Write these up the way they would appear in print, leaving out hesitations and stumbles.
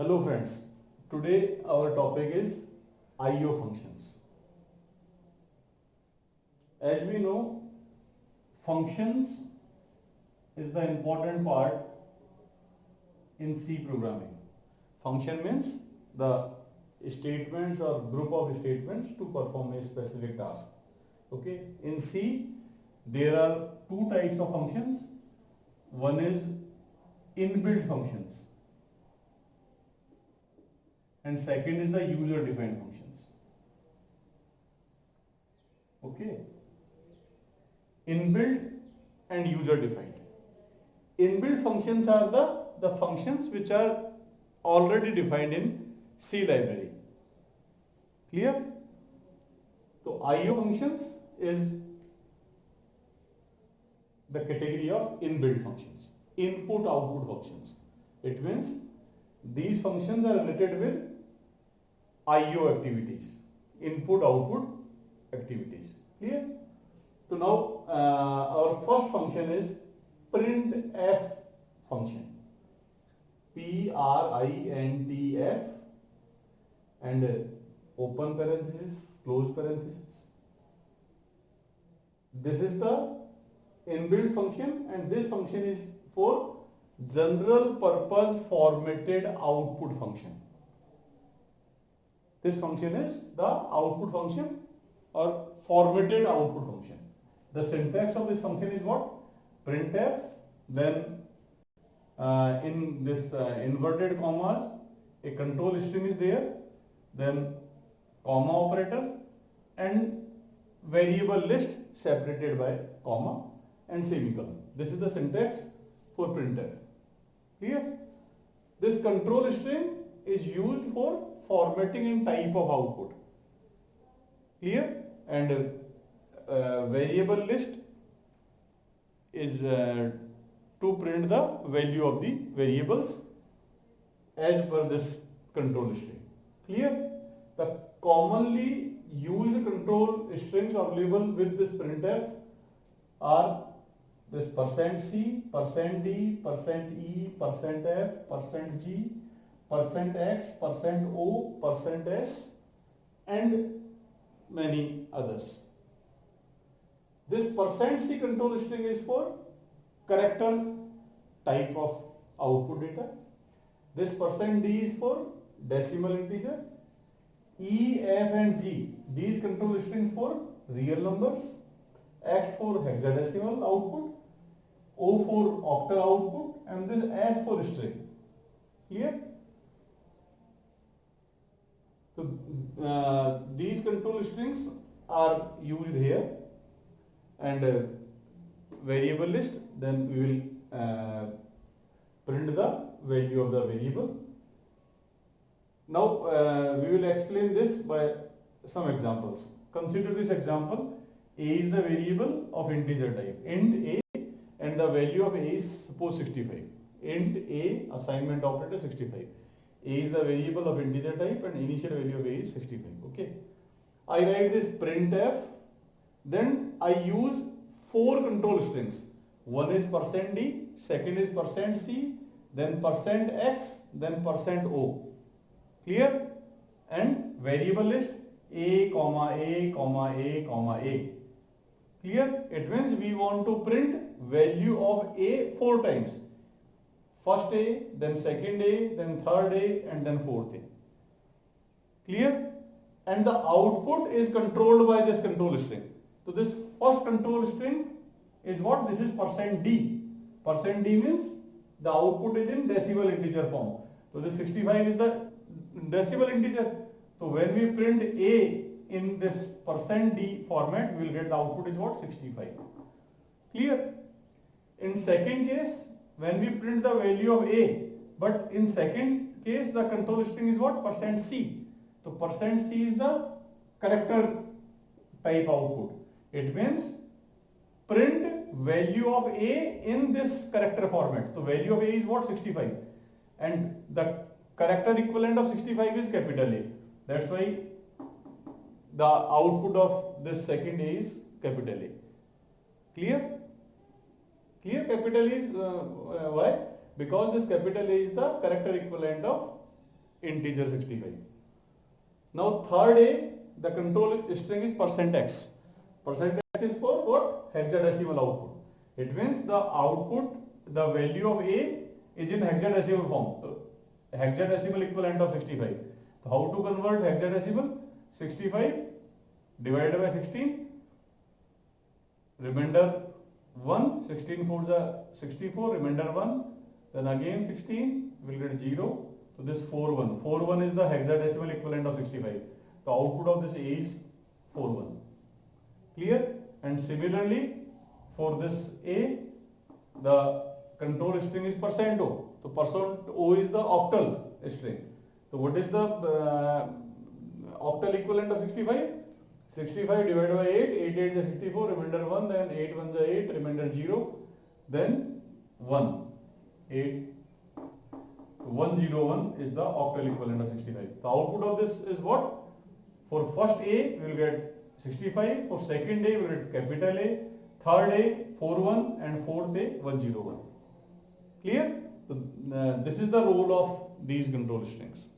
Hello friends, today our topic is IO functions. As we know, functions is the important part in C programming. Function means the statements or group of statements to perform a specific task. Okay, in C there are two types of functions. One is inbuilt functions and second is the user defined functions. Okay, inbuilt and user defined. Inbuilt functions are the functions which are already defined in C library. Clear? So IO functions is the category of inbuilt functions, input output functions. It means these functions are related with IO activities, input output activities. Clear? So now our first function is printf function. printf and open parenthesis, close parenthesis. This is the inbuilt function and this function is for general purpose formatted output function. This function is the output function or formatted output function. The syntax of this function is what? Printf, then in this inverted commas, a control string is there, then comma operator and variable list separated by comma and semicolon. This is the syntax for printf. Clear? This control string is used for formatting and type of output. Clear? And variable list is to print the value of the variables as per this control string. Clear? The commonly used control strings available with this printf are this %C, %D, %E, %F, %G, %X, %O, %S and many others. This %C control string is for character type of output data. This %D is for decimal integer. E, F and G, these control strings for real numbers. X for hexadecimal output. O for octal output and this S for string. Clear? So these control strings are used here and variable list, then we will print the value of the variable. Now we will explain this by some examples. Consider this example. A is the variable of integer type, int A, and the value of A is suppose 65. Int A, assignment operator 65. A is the variable of integer type and initial value of A is 65. Okay. I write this printf, then I use four control strings. One is %D, second is %C, then %X, then %O. Clear? And variable list A, A, A, A. Clear? It means we want to print value of A four times. First A, then second A, then third A, and then fourth A. Clear? And the output is controlled by this control string. So this first control string is what? This is %D. %D means the output is in decimal integer form. So this 65 is the decimal integer. So when we print A in this %D format, we will get the output is what? 65. Clear? In second case, when we print the value of A, but in second case the control string is what? %C. So %C is the character type output. It means print value of A in this character format. So value of A is what? 65. And the character equivalent of 65 is capital A. That's why the output of this second A is capital A. Clear? Clear? Capital is why? Because this capital A is the character equivalent of integer 65. Now third A, the control string is %x. %x is for what? Hexadecimal output. It means the output, the value of A is in hexadecimal form. So, hexadecimal equivalent of 65. So how to convert hexadecimal? 65 divided by 16. Remainder 1, 16 fours are 64, remainder 1, then again 16, will get 0. So this 41. 41 is the hexadecimal equivalent of 65. The output of this A is 41. Clear? And similarly, for this A, the control string is %O. So %O is the octal string. So what is the octal equivalent of 65? 65 divided by 8, 8 8 is 64, remainder 1, then 8 1 is 8, remainder 0, then 1. 8, 101 is the octal equivalent of 65. The output of this is what? For first A, we will get 65, for second A, we will get capital A, third A, 41, and fourth A, 101. Clear? So, this is the role of these control strings,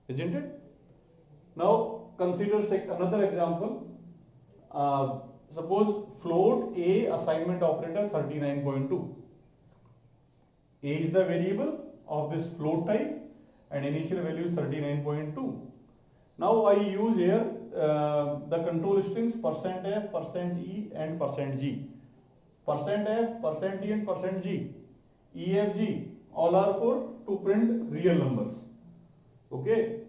isn't it? Now, consider another example. Suppose float A assignment operator 39.2. A is the variable of this float type and initial value is 39.2. Now I use here the control strings %f, %e and %g. %f, %e and %g. E, F, G all are for to print real numbers. Okay.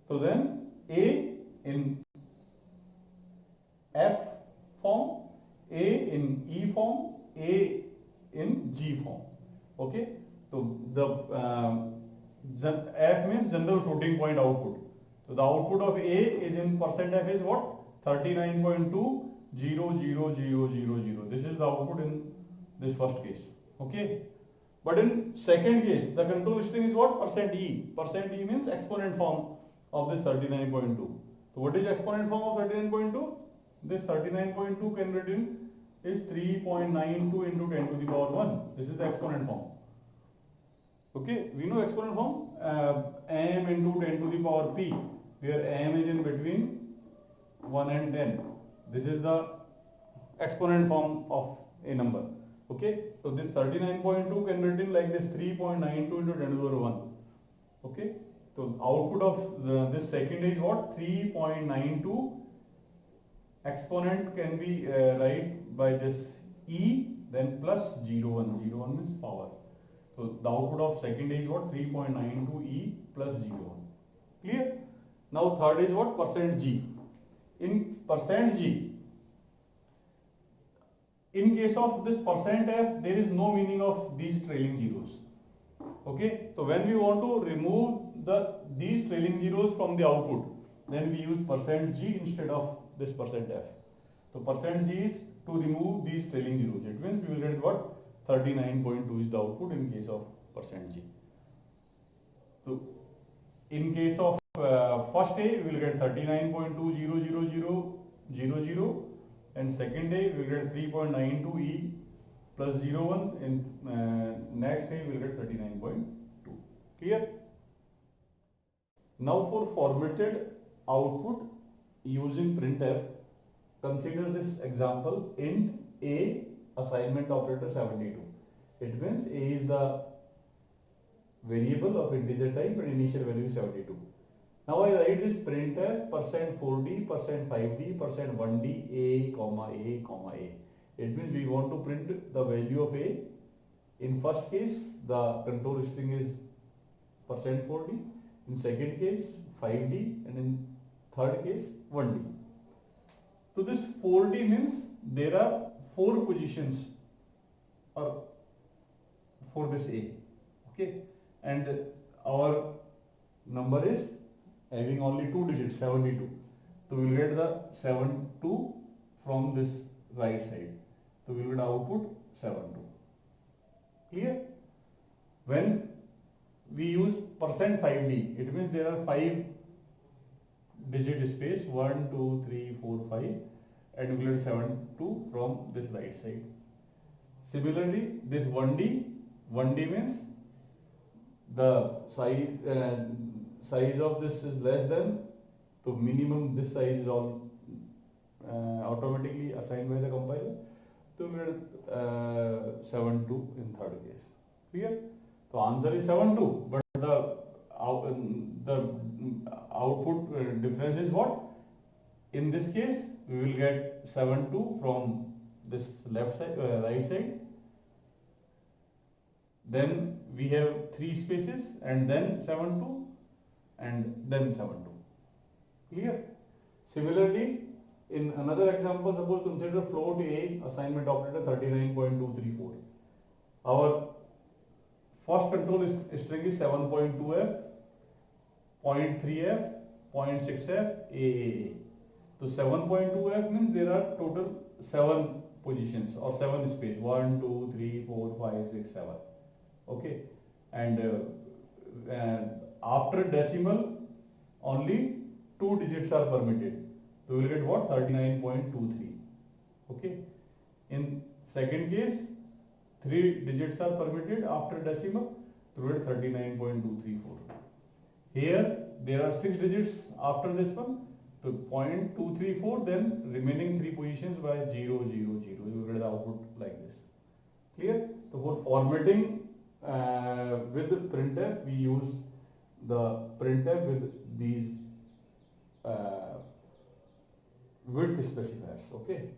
So then A in F form, A in E form, A in G form. Okay. So the F means general floating point output. So the output of A is in %f is what? 39.2000000. This is the output in this first case. Okay. But in second case, the control string is what? %e. %e means exponent form of this 39.2. So what is exponent form of 39.2? This 39.2 can be written is 3.92 into 10 to the power 1. This is the exponent form. Okay, we know exponent form m into 10 to the power p, where m is in between 1 and 10. This is the exponent form of a number. Okay, so this 39.2 can be written like this 3.92 into 10 to the power 1. Okay, so output of this second is what? 3.92. Exponent can be write by this e, then plus 01. 01 means power. So the output of second is what? 3.92 e plus 01. Clear? Now third is what? %g. In %g, in case of this %f, there is no meaning of these trailing zeros. Okay, so when we want to remove these trailing zeros from the output, then we use %g instead of this %f. So %g is to remove these trailing zeros. It means we will get what? 39.2 is the output in case of %g. So in case of first A, we will get 39.2000000, and second A we will get 3.92 e plus 01, and next A we will get 39.2. Clear? Now for formatted output using printf, consider this example: int A assignment operator 72. It means A is the variable of integer type and initial value is 72. Now I write this printf %4d, %5d, %1d, A, A, A. It means we want to print the value of A. In first case, the control string is %4d. In second case, 5d, and in third case, 1d. So this 4d means there are 4 positions for this A. Okay, and our number is having only 2 digits, 72. So we will get the 72 from this right side. So we will get output 72. Clear? When we use %5d, it means there are 5 digit space, 1, 2, 3, 4, 5, and we will get 72 from this right side. Similarly, this 1d means the side size of this is less than, so minimum this size is all automatically assigned by the compiler. So we will 7-2 in third case. Clear? So answer is 7-2, but the output difference is what? In this case, we will get 7-2 from this left side, right side. Then we have 3 spaces and then 7-2 and then 7-2. Clear? Similarly, in another example, suppose consider float A assignment operator 39.234. Our first control string is 7.2f, 0.3f, 0.6f, AAA. So 7.2f means there are total 7 positions or 7 space, 1, 2, 3, 4, 5, 6, 7. Okay, and after decimal only 2 digits are permitted. So we will get what? 39.23. Okay. In second case, 3 digits are permitted after decimal. So we will get 39.234. Here there are 6 digits after this one. So 0.234. Then remaining 3 positions by 0, 0, 0. You will get the output like this. Clear? So for formatting with the printf, we use the printf with these width specifiers. Okay.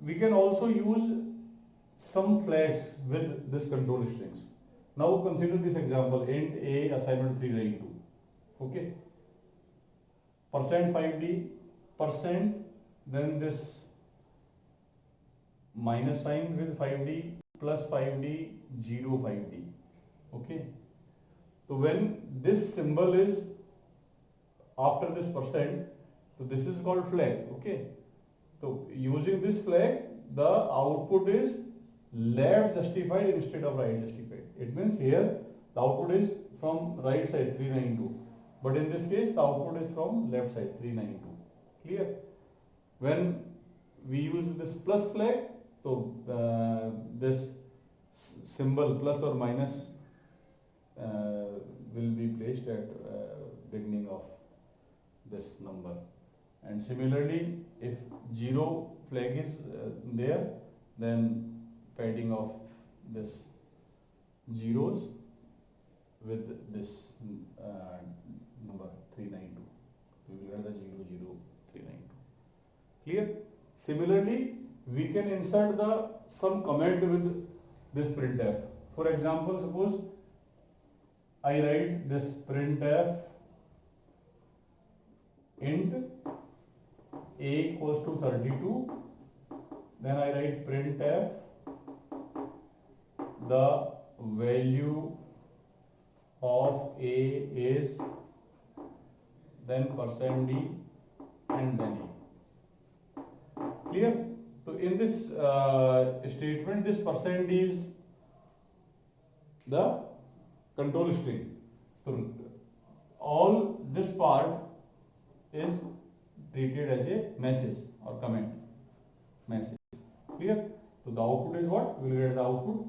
We can also use some flags with this control strings. Now consider this example, int a assignment 392. Okay. %5d, percent, then this minus sign with 5d, plus 5d, 0, 5d. Okay. So when this symbol is after this percent, so this is called flag. Okay. So using this flag, the output is left justified instead of right justified. It means here the output is from right side 392, but in this case the output is from left side 392. Clear? When we use this plus flag, so this symbol plus or minus will be placed at beginning of this number. And similarly, if 0 flag is there, then padding of this zeros with this number 392. We will get the 00392. Clear? Similarly, we can insert some comment with this printf. For example, suppose I write this printf int a equals to 32, then I write printf the value of a is, then %d and then a. Clear? So in this statement, this % is the control string. So all this part is treated as a message or comment message. Clear? So the output is what? We will get the output.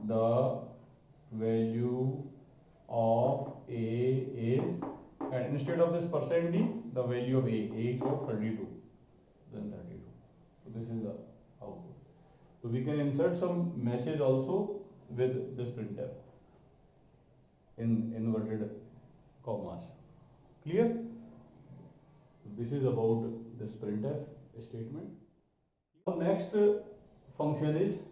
The value of a is, and instead of this %d, the value of a is what? 32. Then 32. So this is the output. So we can insert some message also with this printf in inverted commas. Clear? This is about this printf statement. Our next function is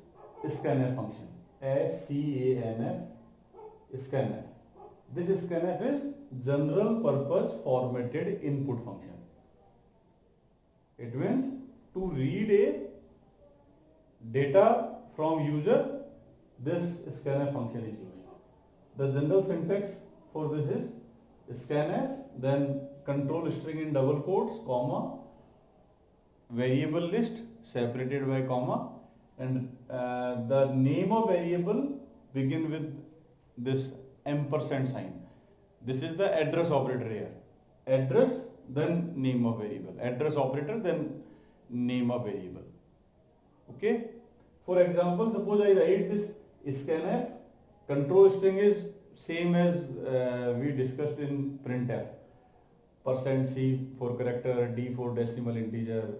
scanf function. SCANF, scanf. This scanf is general purpose formatted input function. It means to read a data from user, this scanf function is used. The general syntax for this is scanf, then control string in double quotes, comma, variable list separated by comma, and the name of variable begin with this ampersand sign. This is the address operator here. Address, then name of variable. Address operator, then name of variable. Okay. For example, suppose I write this scanf, control string is same as we discussed in printf. %c for character, d for decimal integer,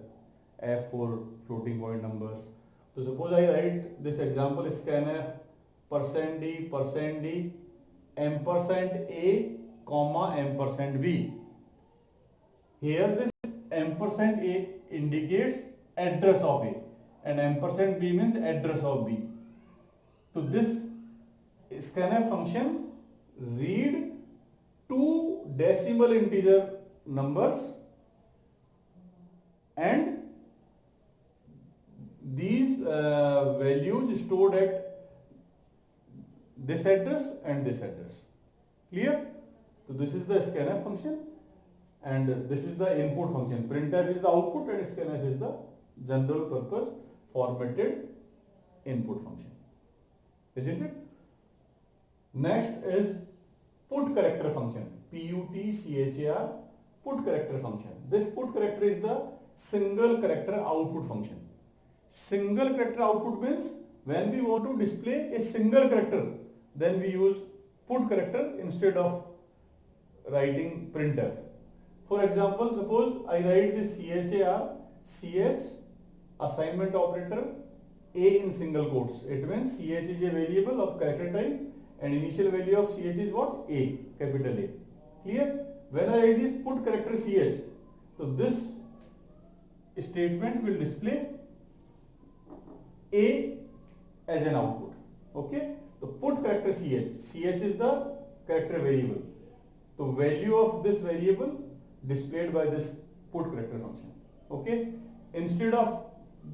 f for floating point numbers. So suppose I write this example, scanf %d %a comma %b. Here this %a indicates address of a and %b means address of b. So this scanf function read two decimal integer numbers and these values stored at this address and this address. Clear? So this is the scanf function and this is the input function. Printf is the output and scanf is the general purpose formatted input function. Isn't it? Next is put character function. PUTCHAR, put character function. This put character is the single character output function. Single character output means when we want to display a single character, then we use put character instead of writing printf. For example, suppose I write this CHAR, CH, assignment operator, A in single quotes. It means CH is a variable of character type and initial value of CH is what? A, capital A. Clear? When I write this put character CH, so this statement will display A as an output. Okay? So put character CH. CH is the character variable. The value of this variable displayed by this put character function. Okay? Instead of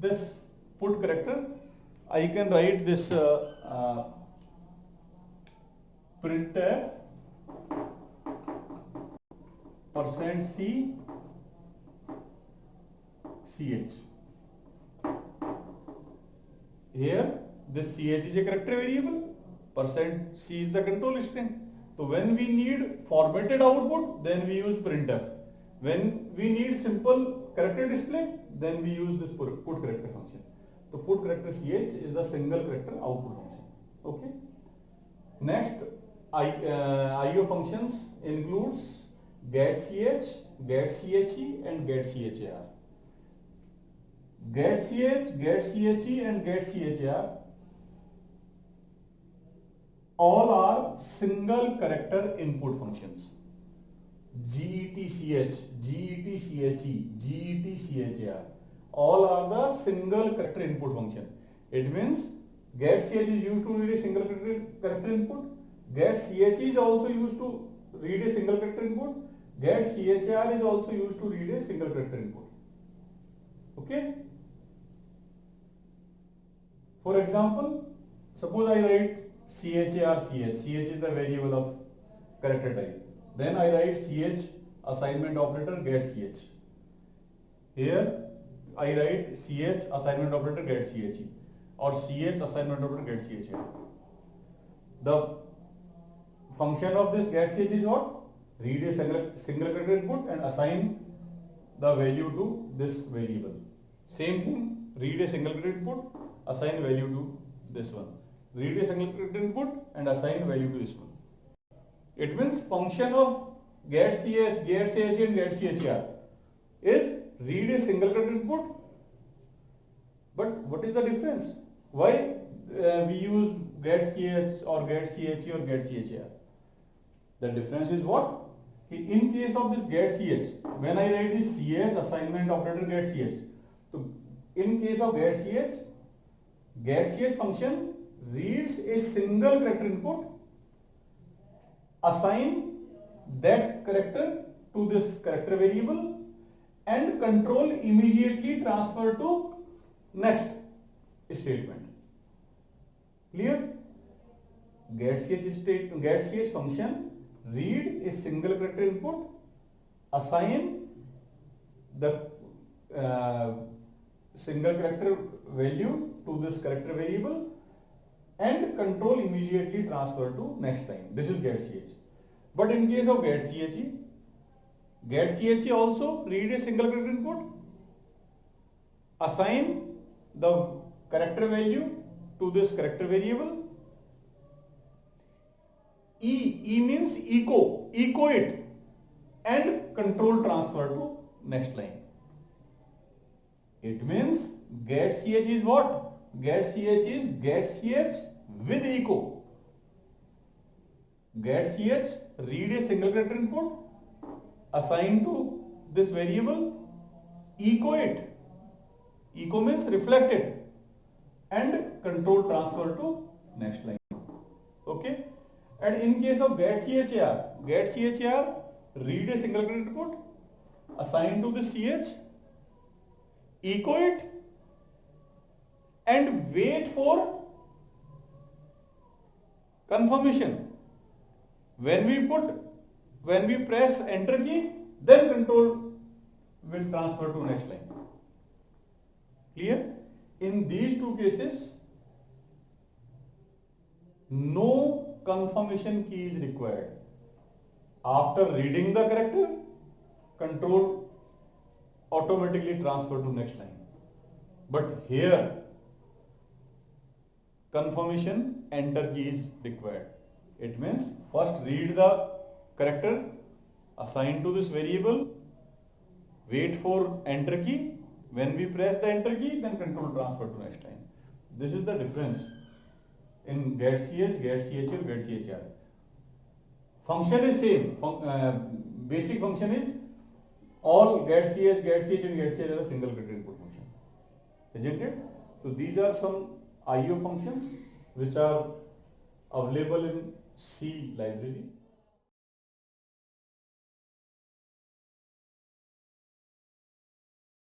this put character, I can write this printf %c ch. Here this ch is a character variable, %c is the control string. So when we need formatted output, then we use printf. When we need simple character display, then we use this put character function. So put character ch is the single character output function. Okay. Next, IO functions includes getCH, getChe and getCHR. getCH, getChe and getCHR all are single character input functions. GETCH, GETCHE, GETCHR all are the single character input function. It means getCH is used to read a single character input. getChe is also used to read a single character input. getCHR is also used to read a single character input. Okay? For example, suppose I write CHAR CH. CH is the variable of character type. Then I write CH assignment operator getCH. Here I write CH assignment operator getCHE or CH assignment operator getCHR. The function of this getCH is what? Read a single character input and assign the value to this variable. Same thing, read a single character input, assign value to this one. Read a single character input and assign value to this one. It means function of getCH, getCH and getCHR is read a single character input. But what is the difference? Why we use getCH or getCHE or getCHR? The difference is what? In case of this getCH, when I write this CH assignment operator getCH, so in case of getCH, getCH function reads a single character input, assign that character to this character variable and control immediately transfer to next statement. Clear? getCH function read a single character input, assign the single character value to this character variable and control immediately transfer to next line. This is getCH. But in case of getCHE, getCHE also read a single character input, assign the character value to this character variable, E means echo it and control transfer to next line. It means get ch is what? Get ch is get ch with echo. Get ch, read a single character input, assign to this variable, echo it. Echo means reflect it and control transfer to next line. Okay. And in case of get chr, read a single character input, assign to the ch, echo it and wait for confirmation. When we press enter key, then control will transfer to next line. Clear? In these two cases, no confirmation key is required. After reading the character, control automatically transfer to next line. But here, confirmation enter key is required. It means first read the character, assign to this variable, wait for enter key. When we press the enter key, then control transfer to next line. This is the difference in get ch, get chr, get chr. Function is same. Basic function is all get ch, get ch and get ch are a single character input function. Isn't it? So these are some IO functions which are available in C library.